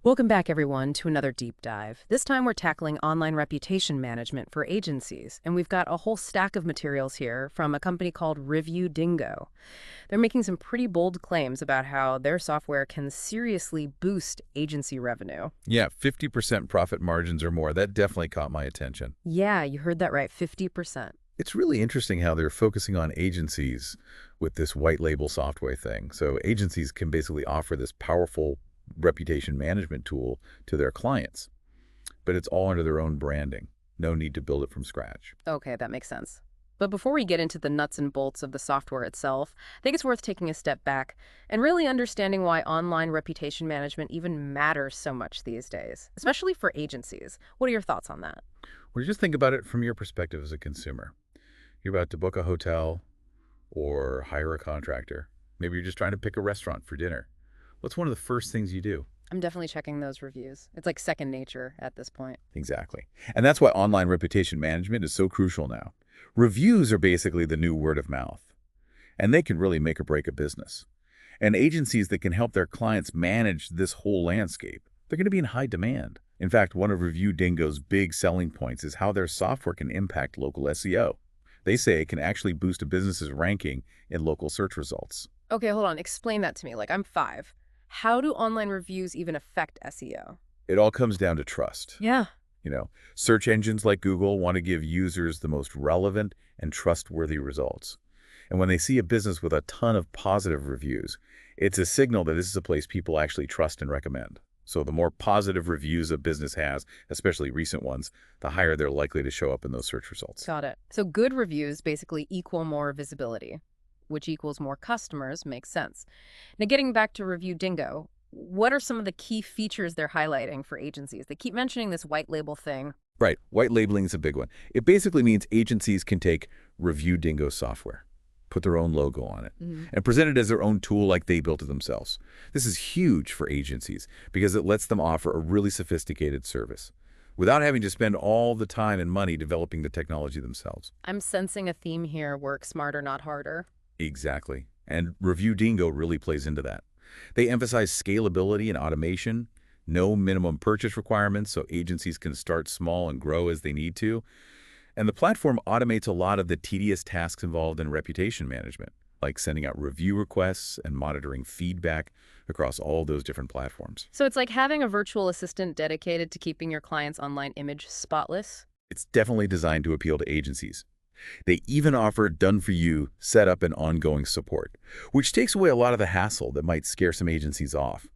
Welcome back, everyone, to another deep dive. This time we're tackling online reputation management for agencies, and we've got a whole stack of materials here from a company called Review Dingo. They're making some pretty bold claims about how their software can seriously boost agency revenue. Yeah, 50% profit margins or more. That definitely caught my attention. Yeah, you heard that right, 50%. It's really interesting how they're focusing on agencies with this white label software thing. So agencies can basically offer this powerful reputation management tool to their clients, but it's all under their own branding. No need to build it from scratch. Okay, that makes sense. But before we get into the nuts and bolts of the software itself, I think it's worth taking a step back and really understanding why online reputation management even matters so much these days, especially for agencies. What are your thoughts on that? Well, just think about it from your perspective as a consumer. You're about to book a hotel or hire a contractor. Maybe you're just trying to pick a restaurant for dinner. What's one of the first things you do? I'm definitely checking those reviews. It's like second nature at this point. Exactly. And that's why online reputation management is so crucial now. Reviews are basically the new word of mouth, and they can really make or break a business. And agencies that can help their clients manage this whole landscape, they're going to be in high demand. In fact, one of Review Dingo's big selling points is how their software can impact local SEO. They say it can actually boost a business's ranking in local search results. Okay, hold on. Explain that to me. Like, I'm 5. How do online reviews even affect SEO? It all comes down to trust. Yeah. Search engines like Google want to give users the most relevant and trustworthy results. And when they see a business with a ton of positive reviews, it's a signal that this is a place people actually trust and recommend. So the more positive reviews a business has, especially recent ones, the higher they're likely to show up in those search results. Got it. So good reviews basically equal more visibility, which equals more customers, makes sense. Now, getting back to Review Dingo, what are some of the key features they're highlighting for agencies? They keep mentioning this white label thing. Right. White labeling is a big one. It basically means agencies can take Review Dingo software, put their own logo on it, and present it as their own tool like they built it themselves. This is huge for agencies because it lets them offer a really sophisticated service without having to spend all the time and money developing the technology themselves. I'm sensing a theme here: work smarter, not harder. Exactly. And Review Dingo really plays into that. They emphasize scalability and automation, no minimum purchase requirements so agencies can start small and grow as they need to. And the platform automates a lot of the tedious tasks involved in reputation management, like sending out review requests and monitoring feedback across all those different platforms. So it's like having a virtual assistant dedicated to keeping your client's online image spotless. It's definitely designed to appeal to agencies. They even offer done-for-you setup and ongoing support, which takes away a lot of the hassle that might scare some agencies off.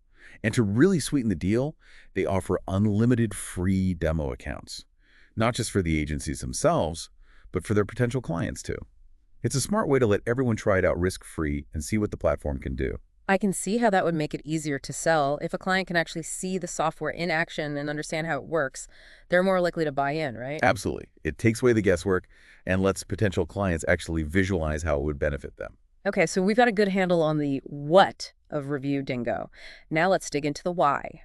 And to really sweeten the deal, they offer unlimited free demo accounts, not just for the agencies themselves, but for their potential clients too. It's a smart way to let everyone try it out risk-free and see what the platform can do. I can see how that would make it easier to sell. If a client can actually see the software in action and understand how it works, they're more likely to buy in, right? Absolutely. It takes away the guesswork and lets potential clients actually visualize how it would benefit them. Okay, so we've got a good handle on the what of Review Dingo. Now let's dig into the why.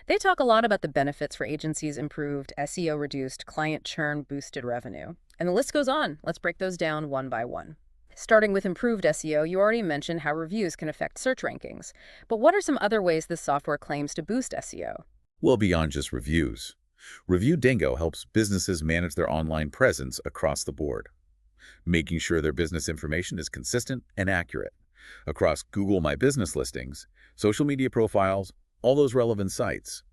They talk a lot about the benefits for agencies: improved SEO, reduced client churn, boosted revenue. And the list goes on. Let's break those down one by one. Starting with improved SEO, you already mentioned how reviews can affect search rankings. But what are some other ways this software claims to boost SEO? Well, beyond just reviews. Review Dingo helps businesses manage their online presence across the board, making sure their business information is consistent and accurate across Google My Business listings, social media profiles, all those relevant sites.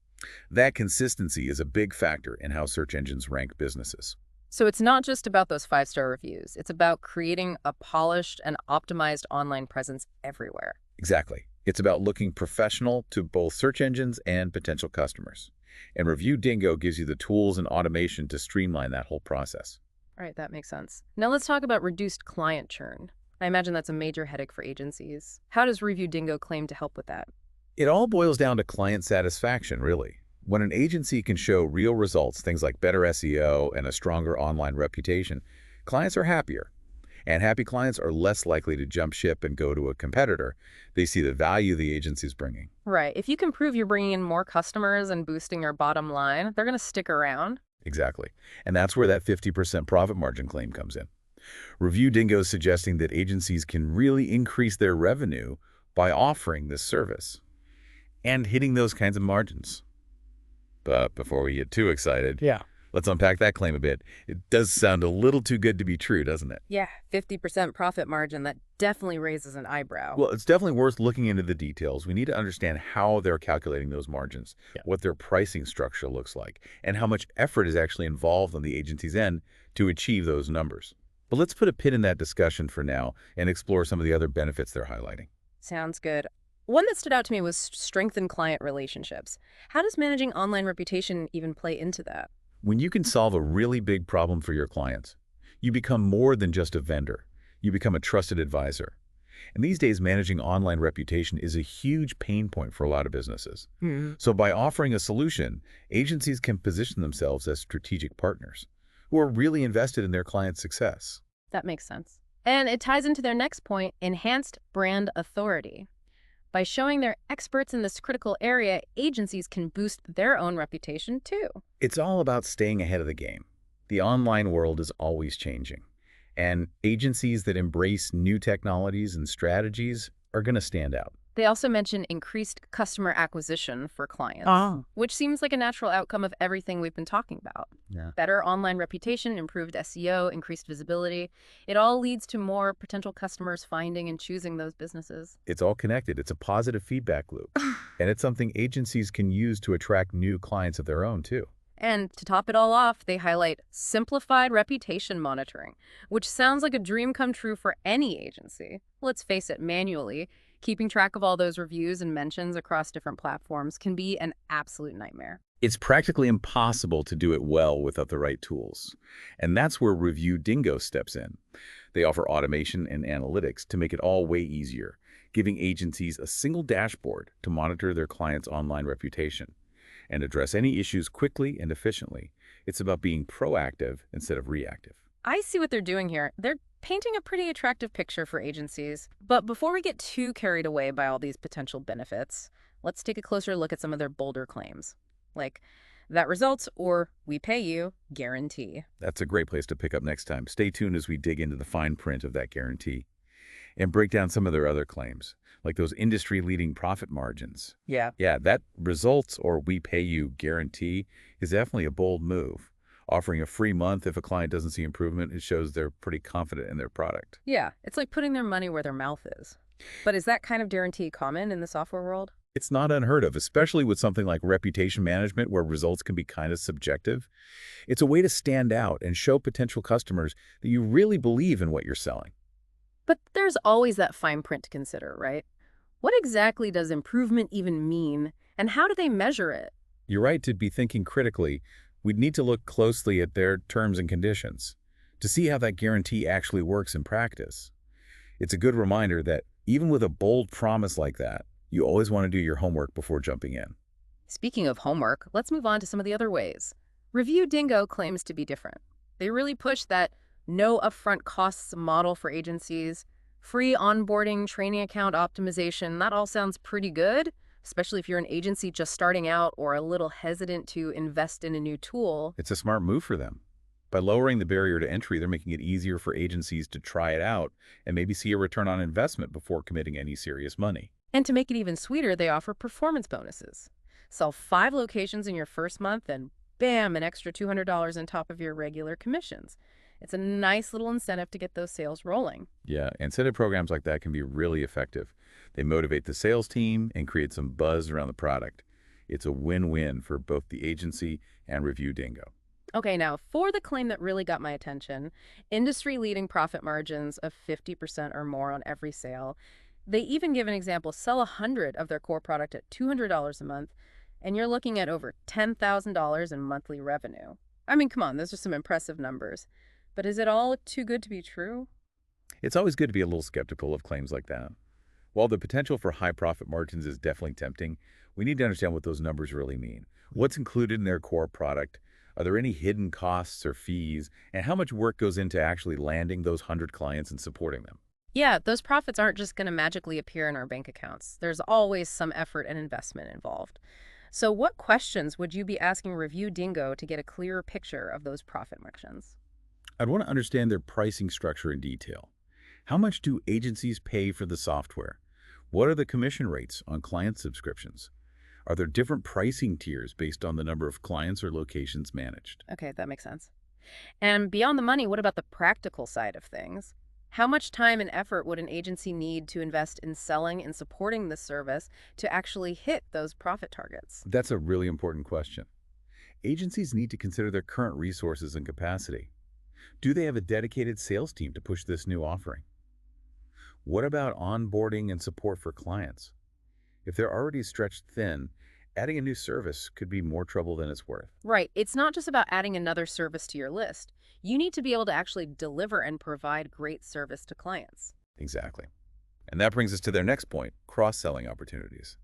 That consistency is a big factor in how search engines rank businesses. So it's not just about those 5-star reviews. It's about creating a polished and optimized online presence everywhere. Exactly. It's about looking professional to both search engines and potential customers. And Review Dingo gives you the tools and automation to streamline that whole process. All right, that makes sense. Now let's talk about reduced client churn. I imagine that's a major headache for agencies. How does Review Dingo claim to help with that? It all boils down to client satisfaction, really. When an agency can show real results, things like better SEO and a stronger online reputation, clients are happier. And happy clients are less likely to jump ship and go to a competitor. They see the value the agency's bringing. Right. If you can prove you're bringing in more customers and boosting your bottom line, they're going to stick around. Exactly. And that's where that 50% profit margin claim comes in. Review Dingo is suggesting that agencies can really increase their revenue by offering this service and hitting those kinds of margins. But before we get too excited, Yeah. let's unpack that claim a bit. It does sound a little too good to be true, doesn't it? Yeah, 50% profit margin, that definitely raises an eyebrow. Well, it's definitely worth looking into the details. We need to understand how they're calculating those margins, Yeah. what their pricing structure looks like, and how much effort is actually involved on the agency's end to achieve those numbers. But let's put a pin in that discussion for now and explore some of the other benefits they're highlighting. Sounds good. One that stood out to me was strengthen client relationships. How does managing online reputation even play into that? When you can solve a really big problem for your clients, you become more than just a vendor. You become a trusted advisor. And these days, managing online reputation is a huge pain point for a lot of businesses. So by offering a solution, agencies can position themselves as strategic partners who are really invested in their clients' success. That makes sense. And it ties into their next point, enhanced brand authority. By showing they're experts in this critical area, agencies can boost their own reputation too. It's all about staying ahead of the game. The online world is always changing, and agencies that embrace new technologies and strategies are going to stand out. They also mention increased customer acquisition for clients, Ah. which seems like a natural outcome of everything we've been talking about. Yeah. Better online reputation, improved SEO, increased visibility. It all leads to more potential customers finding and choosing those businesses. It's all connected. It's a positive feedback loop, and it's something agencies can use to attract new clients of their own, too. And to top it all off, they highlight simplified reputation monitoring, which sounds like a dream come true for any agency. Let's face it, manually, keeping track of all those reviews and mentions across different platforms can be an absolute nightmare. It's practically impossible to do it well without the right tools. And that's where Review Dingo steps in. They offer automation and analytics to make it all way easier, giving agencies a single dashboard to monitor their clients' online reputation and address any issues quickly and efficiently. It's about being proactive instead of reactive. I see what they're doing here. They're painting a pretty attractive picture for agencies. But before we get too carried away by all these potential benefits, let's take a closer look at some of their bolder claims, like that results or we pay you guarantee. That's a great place to pick up next time. Stay tuned as we dig into the fine print of that guarantee and break down some of their other claims, like those industry-leading profit margins. Yeah. Yeah, that results or we pay you guarantee is definitely a bold move. Offering a free month if a client doesn't see improvement, it shows they're pretty confident in their product. Yeah, it's like putting their money where their mouth is. But is that kind of guarantee common in the software world? It's not unheard of, especially with something like reputation management where results can be kind of subjective. It's a way to stand out and show potential customers that you really believe in what you're selling. But there's always that fine print to consider, right? What exactly does improvement even mean, and how do they measure it? You're right to be thinking critically. We'd need to look closely at their terms and conditions to see how that guarantee actually works in practice. It's a good reminder that even with a bold promise like that, you always want to do your homework before jumping in. Speaking of homework, let's move on to some of the other ways. Review Dingo claims to be different. They really push that no upfront costs model for agencies, free onboarding, training account optimization. That all sounds pretty good, especially if you're an agency just starting out or a little hesitant to invest in a new tool. It's a smart move for them. By lowering the barrier to entry, they're making it easier for agencies to try it out and maybe see a return on investment before committing any serious money. And to make it even sweeter, they offer performance bonuses. Sell 5 locations in your first month and bam, an extra $200 on top of your regular commissions. It's a nice little incentive to get those sales rolling. Yeah, incentive programs like that can be really effective. They motivate the sales team and create some buzz around the product. It's a win-win for both the agency and Review Dingo. Okay, now for the claim that really got my attention, industry-leading profit margins of 50% or more on every sale. They even give an example, sell 100 of their core product at $200 a month, and you're looking at over $10,000 in monthly revenue. I mean, come on, those are some impressive numbers. But is it all too good to be true? It's always good to be a little skeptical of claims like that. While the potential for high profit margins is definitely tempting, we need to understand what those numbers really mean. What's included in their core product? Are there any hidden costs or fees? And how much work goes into actually landing those 100 clients and supporting them? Yeah, those profits aren't just going to magically appear in our bank accounts. There's always some effort and investment involved. So what questions would you be asking Review Dingo to get a clearer picture of those profit margins? I'd want to understand their pricing structure in detail. How much do agencies pay for the software? What are the commission rates on client subscriptions? Are there different pricing tiers based on the number of clients or locations managed? Okay, that makes sense. And beyond the money, what about the practical side of things? How much time and effort would an agency need to invest in selling and supporting the service to actually hit those profit targets? That's a really important question. Agencies need to consider their current resources and capacity. Do they have a dedicated sales team to push this new offering? What about onboarding and support for clients? If they're already stretched thin, adding a new service could be more trouble than it's worth. Right. It's not just about adding another service to your list. You need to be able to actually deliver and provide great service to clients. Exactly. And that brings us to their next point, cross-selling opportunities.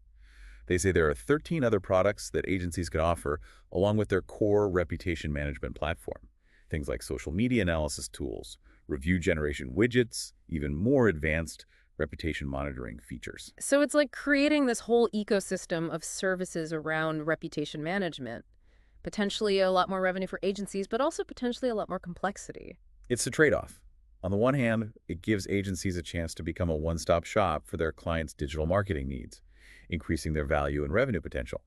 They say there are 13 other products that agencies can offer along with their core reputation management platform. Things like social media analysis tools, review generation widgets, even more advanced reputation monitoring features. So it's like creating this whole ecosystem of services around reputation management. Potentially a lot more revenue for agencies, but also potentially a lot more complexity. It's a trade-off. On the one hand, it gives agencies a chance to become a one-stop shop for their clients' digital marketing needs, increasing their value and revenue potential.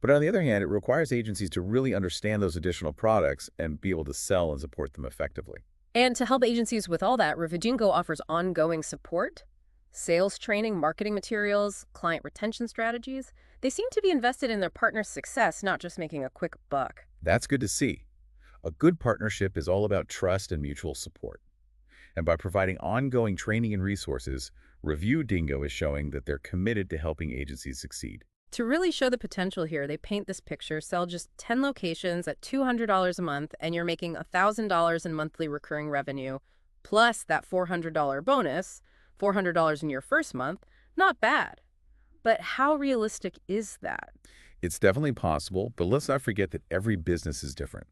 But on the other hand, it requires agencies to really understand those additional products and be able to sell and support them effectively. And to help agencies with all that, Dingo offers ongoing support, sales training, marketing materials, client retention strategies. They seem to be invested in their partners' success, not just making a quick buck. That's good to see. A good partnership is all about trust and mutual support. And by providing ongoing training and resources, Review Dingo is showing that they're committed to helping agencies succeed. To really show the potential here, they paint this picture: sell just 10 locations at $200 a month, and you're making $1,000 in monthly recurring revenue, plus that $400 bonus, $400 in your first month. Not bad. But how realistic is that? It's definitely possible, but let's not forget that every business is different.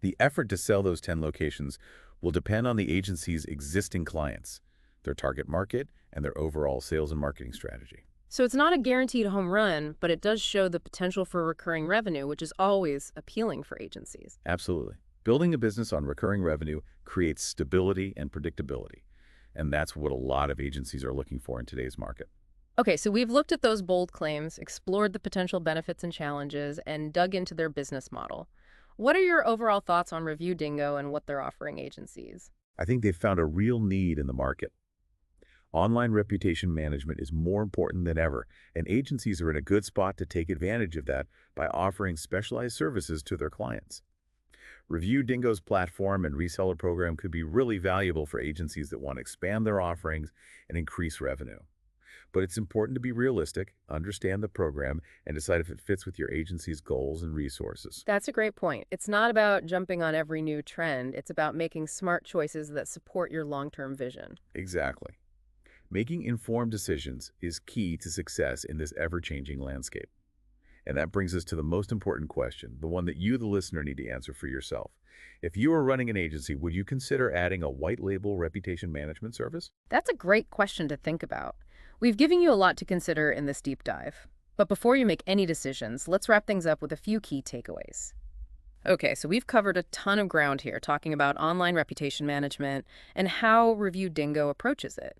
The effort to sell those 10 locations will depend on the agency's existing clients, their target market, and their overall sales and marketing strategy. So it's not a guaranteed home run, but it does show the potential for recurring revenue, which is always appealing for agencies. Absolutely. Building a business on recurring revenue creates stability and predictability, and that's what a lot of agencies are looking for in today's market. Okay, so we've looked at those bold claims, explored the potential benefits and challenges, and dug into their business model. What are your overall thoughts on Review Dingo and what they're offering agencies? I think they've found a real need in the market. Online reputation management is more important than ever, and agencies are in a good spot to take advantage of that by offering specialized services to their clients. Review Dingo's platform and reseller program could be really valuable for agencies that want to expand their offerings and increase revenue. But it's important to be realistic, understand the program, and decide if it fits with your agency's goals and resources. That's a great point. It's not about jumping on every new trend. It's about making smart choices that support your long-term vision. Exactly. Making informed decisions is key to success in this ever-changing landscape. And that brings us to the most important question, the one that you, the listener, need to answer for yourself. If you were running an agency, would you consider adding a white label reputation management service? That's a great question to think about. We've given you a lot to consider in this deep dive. But before you make any decisions, let's wrap things up with a few key takeaways. Okay, so we've covered a ton of ground here talking about online reputation management and how Review Dingo approaches it.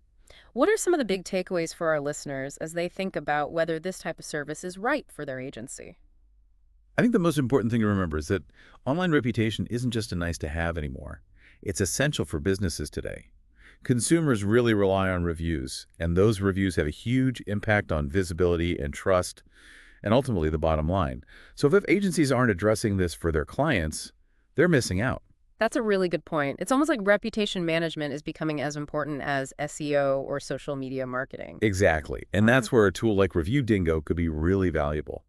What are some of the big takeaways for our listeners as they think about whether this type of service is right for their agency? I think the most important thing to remember is that online reputation isn't just a nice to have anymore. It's essential for businesses today. Consumers really rely on reviews, and those reviews have a huge impact on visibility and trust, and ultimately the bottom line. So if agencies aren't addressing this for their clients, they're missing out. That's a really good point. It's almost like reputation management is becoming as important as SEO or social media marketing. Exactly. And that's where a tool like Review Dingo could be really valuable.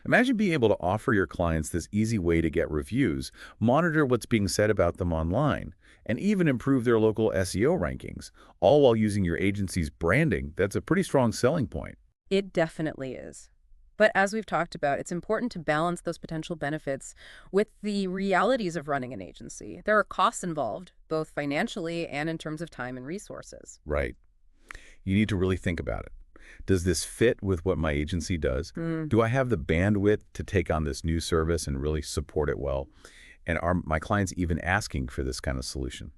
Imagine being able to offer your clients this easy way to get reviews, monitor what's being said about them online, and even improve their local SEO rankings, all while using your agency's branding. That's a pretty strong selling point. It definitely is. But as we've talked about, it's important to balance those potential benefits with the realities of running an agency. There are costs involved, both financially and in terms of time and resources. Right. You need to really think about it. Does this fit with what my agency does? Do I have the bandwidth to take on this new service and really support it well? And are my clients even asking for this kind of solution?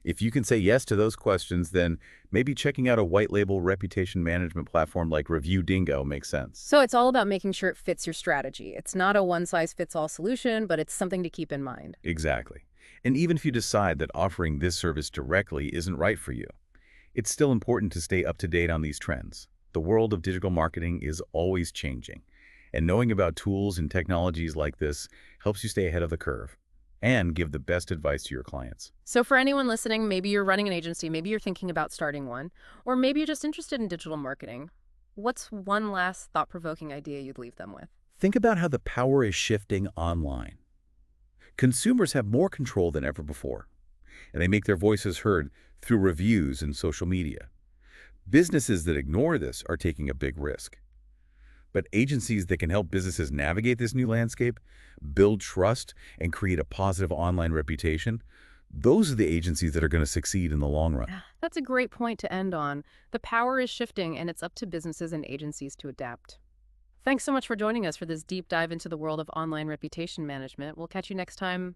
If you can say yes to those questions, then maybe checking out a white label reputation management platform like Review Dingo makes sense. So it's all about making sure it fits your strategy. It's not a one-size-fits-all solution, but it's something to keep in mind. Exactly. And even if you decide that offering this service directly isn't right for you, it's still important to stay up to date on these trends. The world of digital marketing is always changing, and knowing about tools and technologies like this helps you stay ahead of the curve and give the best advice to your clients. So for anyone listening, maybe you're running an agency, maybe you're thinking about starting one, or maybe you're just interested in digital marketing. What's one last thought-provoking idea you'd leave them with? Think about how the power is shifting online. Consumers have more control than ever before, and they make their voices heard through reviews and social media. Businesses that ignore this are taking a big risk. But agencies that can help businesses navigate this new landscape, build trust, and create a positive online reputation, those are the agencies that are going to succeed in the long run. That's a great point to end on. The power is shifting, and it's up to businesses and agencies to adapt. Thanks so much for joining us for this deep dive into the world of online reputation management. We'll catch you next time.